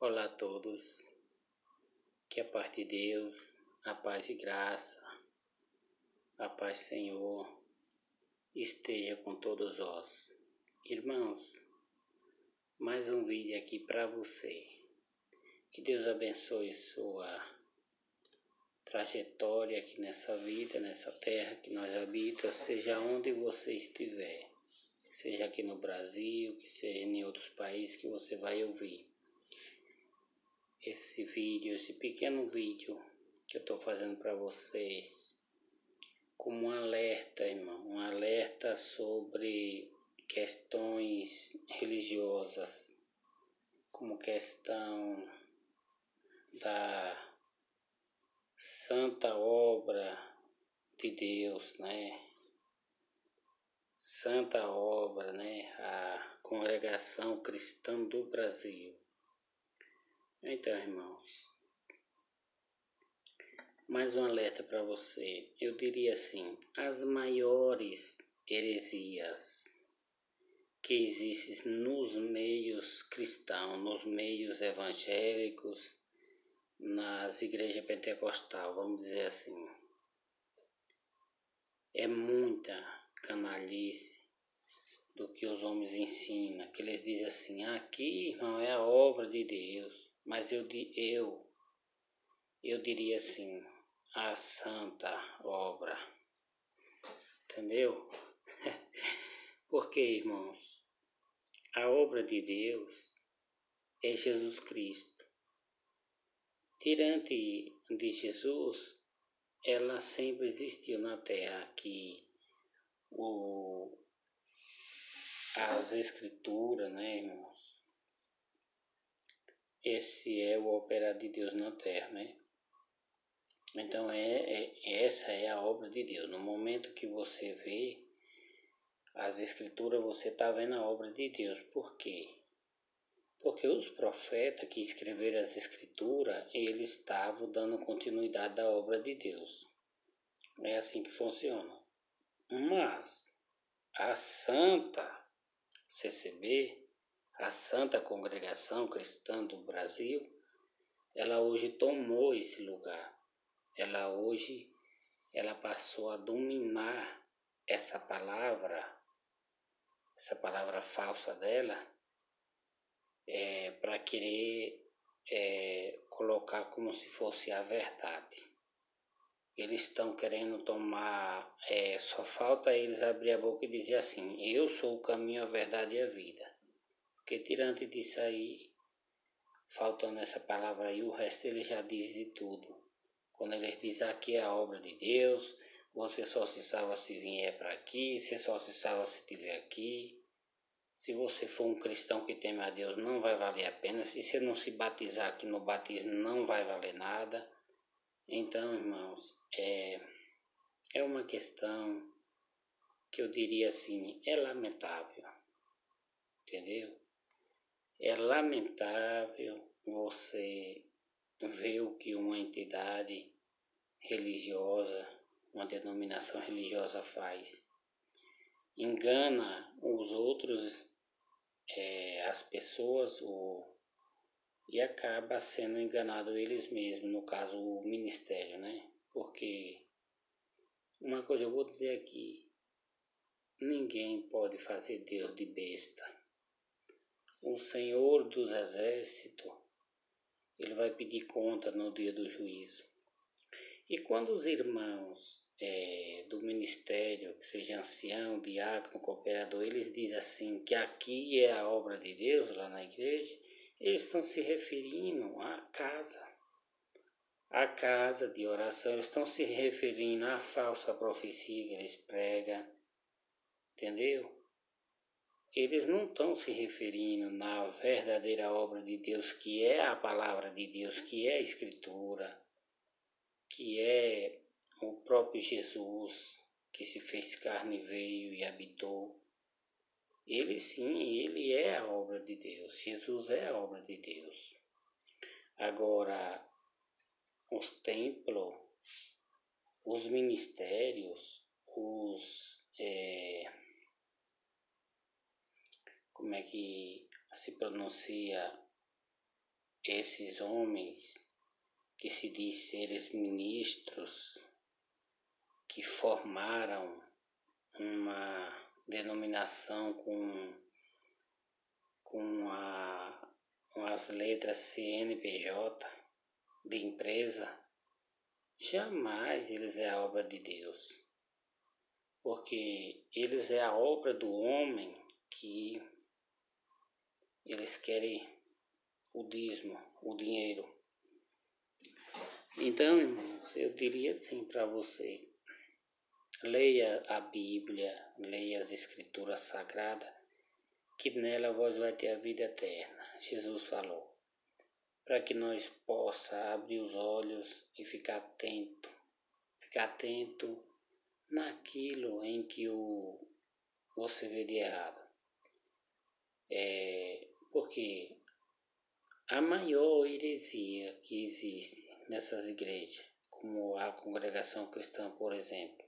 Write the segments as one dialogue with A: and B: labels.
A: Olá a todos, que a paz de Deus, a paz e graça, a paz Senhor esteja com todos nós. Irmãos, mais um vídeo aqui para você. Que Deus abençoe sua trajetória aqui nessa vida, nessa terra que nós habitamos, seja onde você estiver. Seja aqui no Brasil, que seja em outros países que você vai ouvir. Esse vídeo, esse pequeno vídeo que eu estou fazendo para vocês, como um alerta, irmão, um alerta sobre questões religiosas, como questão da santa obra de Deus, né? Santa obra, né? A Congregação Cristã do Brasil. Então, irmãos, mais um alerta para você. Eu diria assim, as maiores heresias que existem nos meios cristãos, nos meios evangélicos, nas igrejas pentecostais, vamos dizer assim, é muita canalice do que os homens ensinam, que eles dizem assim, aqui, irmão, é a obra de Deus, mas eu diria assim, a santa obra, entendeu? Porque, irmãos, a obra de Deus é Jesus Cristo. Tirante de Jesus, ela sempre existiu na terra, que as escrituras, né, irmãos? Esse é o operar de Deus na terra, né? Então essa é a obra de Deus. No momento que você vê as escrituras, você está vendo a obra de Deus. Por quê? Porque os profetas que escreveram as escrituras, eles estavam dando continuidade à obra de Deus. É assim que funciona. Mas a Santa CCB, a Santa Congregação Cristã do Brasil, ela hoje tomou esse lugar. Ela passou a dominar essa palavra falsa dela, para querer colocar como se fosse a verdade. Eles estão querendo tomar, só falta eles abrir a boca e dizer assim, eu sou o caminho, a verdade e a vida. Porque tirante disso aí, faltando essa palavra aí, o resto ele já diz de tudo. Quando eles dizem aqui é a obra de Deus, você só se salva se vier para aqui, você só se salva se estiver aqui. Se você for um cristão que teme a Deus, não vai valer a pena. Se você não se batizar aqui no batismo, não vai valer nada. Então, irmãos, é uma questão que eu diria assim, é lamentável, entendeu? É lamentável você ver o que uma entidade religiosa, uma denominação religiosa faz. Engana os outros, as pessoas, e acaba sendo enganado eles mesmos, no caso o ministério, né? Porque uma coisa eu vou dizer aqui, ninguém pode fazer Deus de besta. O Senhor dos Exércitos, ele vai pedir conta no dia do juízo. E quando os irmãos do ministério, seja ancião, diácono, cooperador, eles dizem assim, que aqui é a obra de Deus lá na igreja, eles estão se referindo à casa de oração, eles estão se referindo à falsa profecia que eles pregam, entendeu? Eles não estão se referindo na verdadeira obra de Deus, que é a palavra de Deus, que é a Escritura, que é o próprio Jesus, que se fez carne, veio e habitou. Ele sim, ele é a obra de Deus, Jesus é a obra de Deus. Agora, os templos, os ministérios, como é que se pronuncia, esses homens que se diz seres ministros, que formaram uma denominação com as letras CNPJ de empresa, jamais eles é a obra de Deus, porque eles é a obra do homem que eles querem o dízimo, o dinheiro. Então, irmãos, eu diria assim para você: leia a Bíblia, leia as Escrituras Sagradas, que nela vós vai ter a vida eterna. Jesus falou, para que nós possa abrir os olhos e ficar atento naquilo em que você vê de errado. Porque a maior heresia que existe nessas igrejas, como a congregação cristã, por exemplo,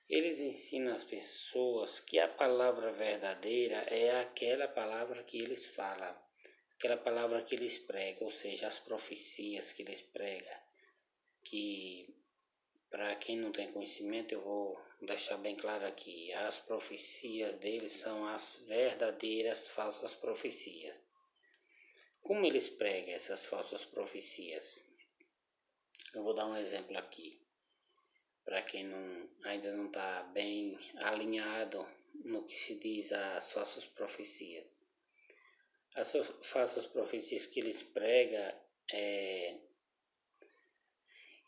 A: eles ensinam as pessoas que a palavra verdadeira é aquela palavra que eles falam, aquela palavra que eles pregam, ou seja, as profecias que eles pregam, que para quem não tem conhecimento eu vou deixar bem claro aqui, as profecias deles são as verdadeiras falsas profecias. Como eles pregam essas falsas profecias? Eu vou dar um exemplo aqui, para quem ainda não está bem alinhado no que se diz as falsas profecias. As falsas profecias que eles pregam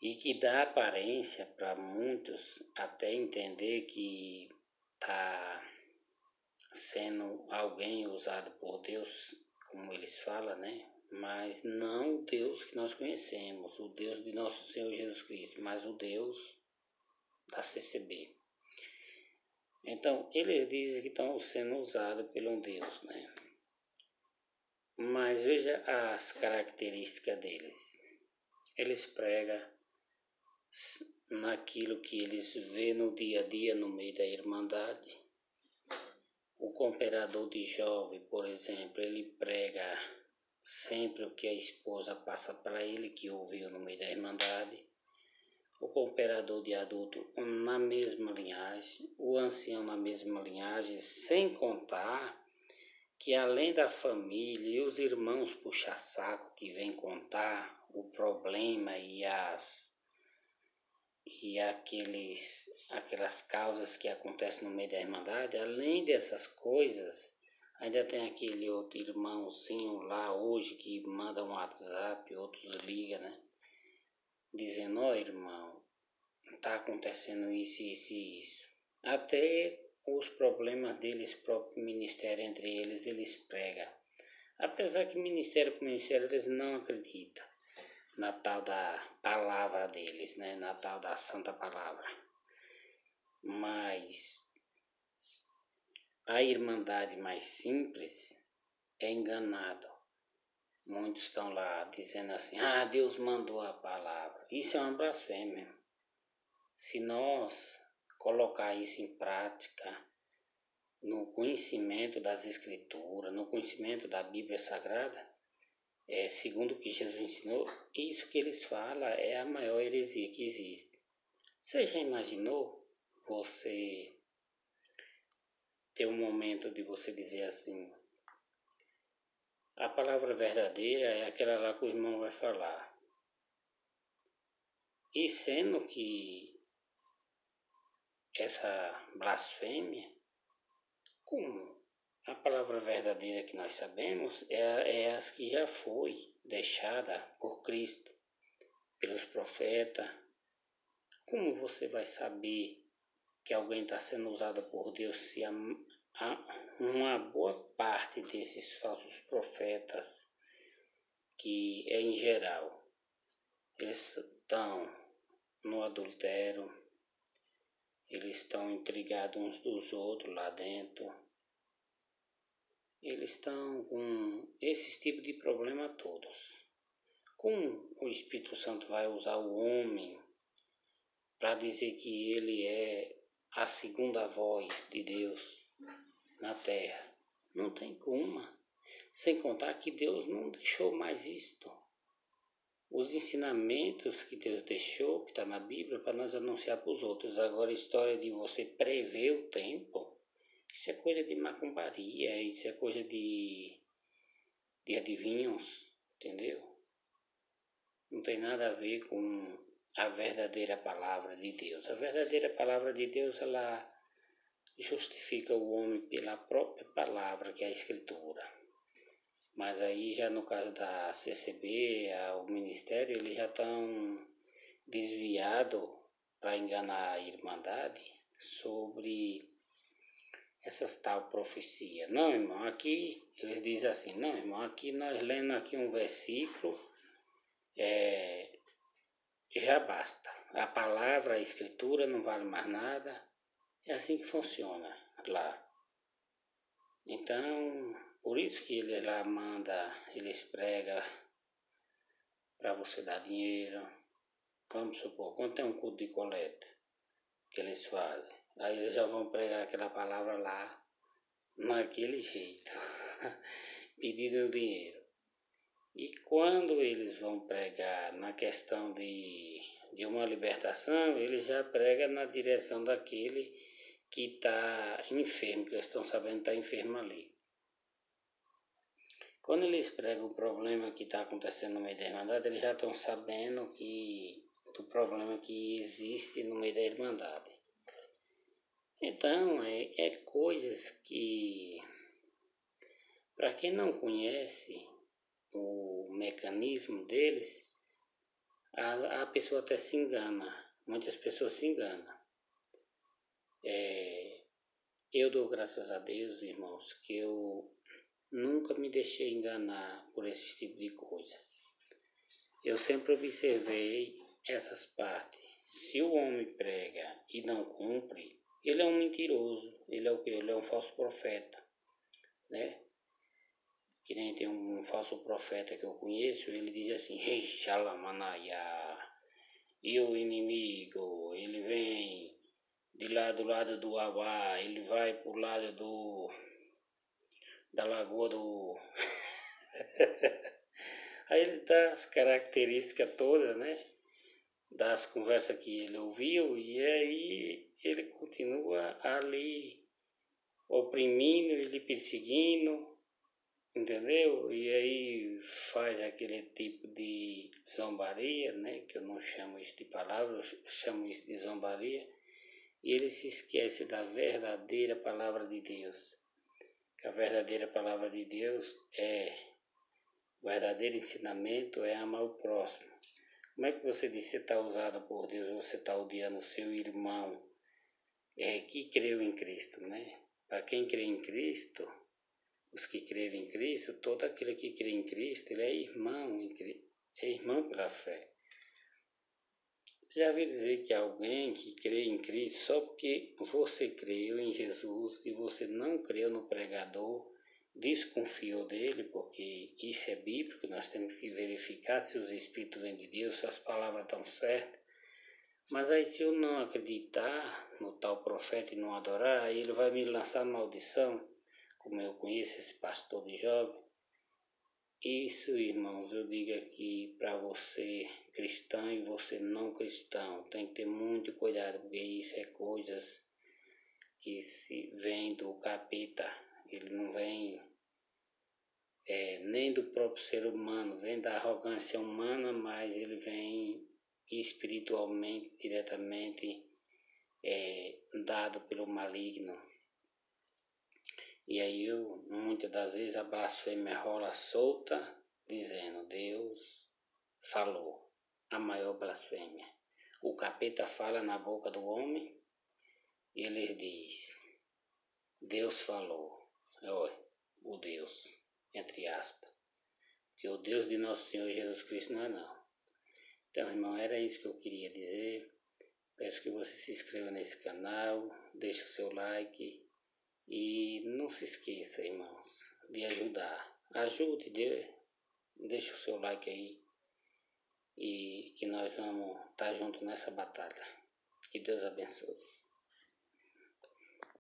A: e que dá aparência para muitos até entender que está sendo alguém usado por Deus, como eles falam, né? Mas não o Deus que nós conhecemos, o Deus de nosso Senhor Jesus Cristo, mas o Deus da CCB. Então, eles dizem que estão sendo usados pelo Deus, né? Mas veja as características deles. Eles pregam naquilo que eles vê no dia a dia no meio da irmandade. O cooperador de jovem, por exemplo, ele prega sempre o que a esposa passa para ele, que ouviu no meio da irmandade. O cooperador de adulto na mesma linhagem, o ancião na mesma linhagem, sem contar que além da família e os irmãos puxa-saco que vêm contar o problema e aquelas causas que acontecem no meio da irmandade, além dessas coisas, ainda tem aquele outro irmãozinho lá hoje que manda um WhatsApp, outros ligam, né? Dizendo, ó irmão, tá acontecendo isso, isso e isso. Até os problemas deles, próprio ministério entre eles pregam. Apesar que ministério com ministério eles não acreditam na tal da palavra deles, né? Na tal da santa palavra. Mas a irmandade mais simples é enganada. Muitos estão lá dizendo assim, Deus mandou a palavra. Isso é uma blasfêmia. Se nós colocar isso em prática, no conhecimento das Escrituras, no conhecimento da Bíblia Sagrada, segundo o que Jesus ensinou, isso que eles falam é a maior heresia que existe. Você já imaginou você ter um momento de você dizer assim, a palavra verdadeira é aquela lá que o irmão vai falar. E sendo que essa blasfêmia, como a palavra verdadeira que nós sabemos é as que já foi deixada por Cristo, pelos profetas. Como você vai saber que alguém está sendo usado por Deus se uma boa parte desses falsos profetas, que é em geral, eles estão no adultério, eles estão intrigados uns dos outros lá dentro, eles estão com esses tipos de problema todos. Como o Espírito Santo vai usar o homem para dizer que ele é a segunda voz de Deus na terra? Não tem como. Sem contar que Deus não deixou mais isto. Os ensinamentos que Deus deixou, que está na Bíblia, para nós anunciar para os outros. Agora, a história de você prever o tempo, isso é coisa de macumbaria, isso é coisa de adivinhos, entendeu? Não tem nada a ver com a verdadeira palavra de Deus. A verdadeira palavra de Deus, ela justifica o homem pela própria palavra, que é a Escritura. Mas aí já no caso da CCB, o Ministério, eles já estão desviados para enganar a Irmandade sobre essas tal profecia. Não, irmão, aqui eles dizem assim, não, irmão, aqui nós lendo aqui um versículo, já basta. A palavra, a Escritura não vale mais nada. É assim que funciona lá. Então, por isso que ele lá manda, eles pregam para você dar dinheiro. Vamos supor, quando tem um culto de coleta que eles fazem, aí eles já vão pregar aquela palavra lá, naquele jeito, pedindo dinheiro. E quando eles vão pregar na questão de uma libertação, eles já pregam na direção daquele que está enfermo, que eles estão sabendo que está enfermo ali. Quando eles pregam o problema que está acontecendo no meio da Irmandade, eles já estão sabendo do problema que existe no meio da Irmandade. Então, é coisas que, para quem não conhece o mecanismo deles, a pessoa até se engana. Muitas pessoas se enganam. Eu dou graças a Deus, irmãos, que eu nunca me deixei enganar por esse tipo de coisa. Eu sempre observei essas partes. Se o homem prega e não cumpre, ele é um mentiroso. Ele é o quê? Ele é um falso profeta, né? Que nem tem um falso profeta que eu conheço, ele diz assim, Xalamanaya, e o inimigo, ele vem de lá do lado do Abá, ele vai pro lado da lagoa do... Aí ele dá as características todas, né? Das conversas que ele ouviu, e aí ele continua ali oprimindo, ele perseguindo, entendeu? E aí faz aquele tipo de zombaria, né? Que eu não chamo isso de palavra, eu chamo isso de zombaria. E ele se esquece da verdadeira palavra de Deus. Que a verdadeira palavra de Deus o verdadeiro ensinamento é amar o próximo. Como é que você diz que você está usado por Deus, você está odiando o seu irmão que creu em Cristo, né? Para quem crê em Cristo, os que creem em Cristo, todo aquele que crê em Cristo, ele é irmão pela fé. Já ouvi dizer que alguém que crê em Cristo, só porque você creu em Jesus e você não creu no pregador, desconfiou dele, porque isso é bíblico, nós temos que verificar se os Espíritos vêm de Deus, se as palavras estão certas. Mas aí se eu não acreditar no tal profeta e não adorar, aí ele vai me lançar maldição, como eu conheço esse pastor de jovem. Isso, irmãos, eu digo aqui para você cristão e você não cristão, tem que ter muito cuidado, porque isso é coisas que se vem do capeta, ele não vem nem do próprio ser humano, vem da arrogância humana, mas ele vem espiritualmente, diretamente dado pelo maligno. E aí muitas das vezes a blasfêmia rola solta, dizendo, Deus falou, a maior blasfêmia. O capeta fala na boca do homem e ele diz, Deus falou. Olha, o Deus, entre aspas. Porque o Deus de nosso Senhor Jesus Cristo não é não. Então, irmão, era isso que eu queria dizer. Peço que você se inscreva nesse canal, deixe o seu like. E não se esqueça, irmãos, de ajudar. Ajude, deixe o seu like aí. E que nós vamos estar juntos nessa batalha. Que Deus abençoe.